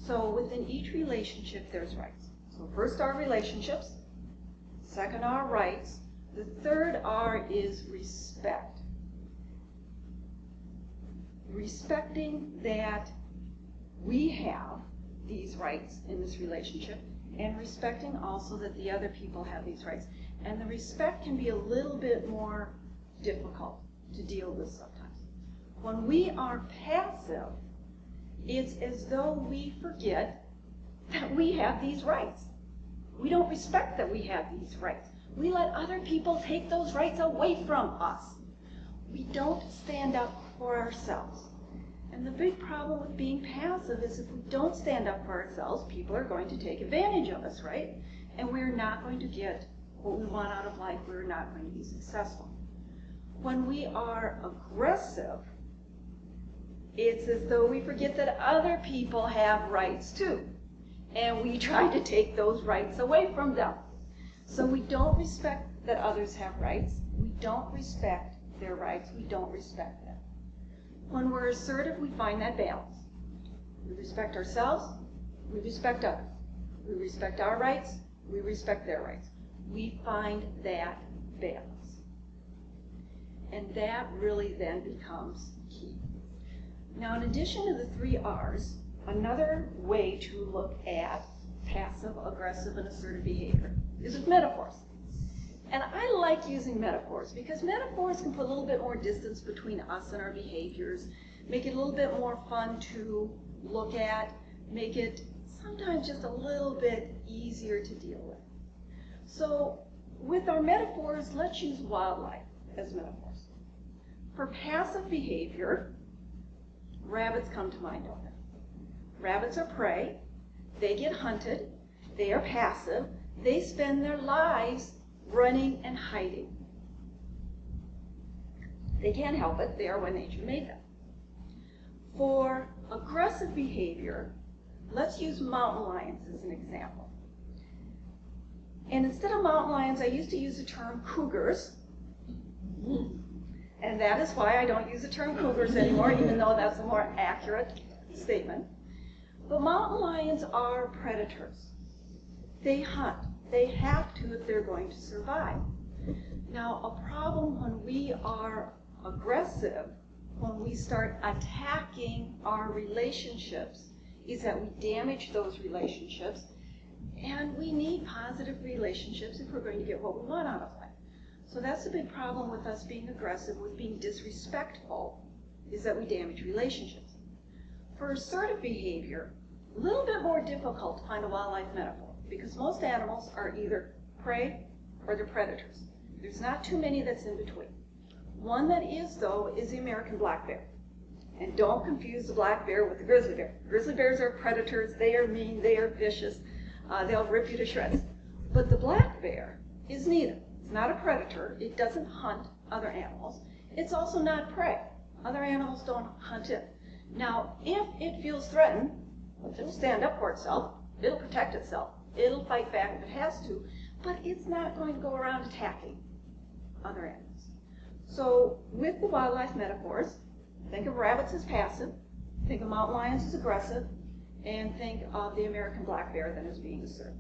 So within each relationship, there's rights. So first are relationships, second are rights, the third R is respect. Respecting that we have these rights in this relationship, and respecting also that the other people have these rights. And the respect can be a little bit more difficult to deal with sometimes. When we are passive, it's as though we forget that we have these rights. We don't respect that we have these rights. We let other people take those rights away from us. We don't stand up for ourselves. And the big problem with being passive is if we don't stand up for ourselves, people are going to take advantage of us, right? And we're not going to get what we want out of life. We're not going to be successful. When we are aggressive, it's as though we forget that other people have rights too. And we try to take those rights away from them. So we don't respect that others have rights. We don't respect their rights. We don't respect them. When we're assertive, we find that balance. We respect ourselves. We respect others. We respect our rights. We respect their rights. We find that balance. And that really then becomes key. Now, in addition to the 3 R's, another way to look at passive, aggressive, and assertive behavior is with metaphors. And I like using metaphors because metaphors can put a little bit more distance between us and our behaviors, make it a little bit more fun to look at, make it sometimes just a little bit easier to deal with. So with our metaphors, let's use wildlife as metaphors. For passive behavior, rabbits come to mind, don't they? Rabbits are prey. They get hunted. They are passive. They spend their lives running and hiding. They can't help it. They are what nature made them. For aggressive behavior, let's use mountain lions as an example. And instead of mountain lions, I used to use the term cougars. And that is why I don't use the term cougars anymore, even though that's a more accurate statement. But mountain lions are predators. They hunt. They have to if they're going to survive. Now, a problem when we are aggressive, when we start attacking our relationships, is that we damage those relationships, and we need positive relationships if we're going to get what we want out of life. So that's the big problem with us being aggressive, with being disrespectful, is that we damage relationships. For assertive behavior, a little bit more difficult to find a wildlife metaphor, because most animals are either prey or they're predators. There's not too many that's in between. One that is, though, is the American black bear. And don't confuse the black bear with the grizzly bear. Grizzly bears are predators. They are mean. They are vicious. They'll rip you to shreds. But the black bear is neither. It's not a predator. It doesn't hunt other animals. It's also not prey. Other animals don't hunt it. Now, if it feels threatened, it'll stand up for itself. It'll protect itself. It'll fight back if it has to, but it's not going to go around attacking other animals. So with the wildlife metaphors, think of rabbits as passive, think of mountain lions as aggressive, and think of the American black bear then as being assertive.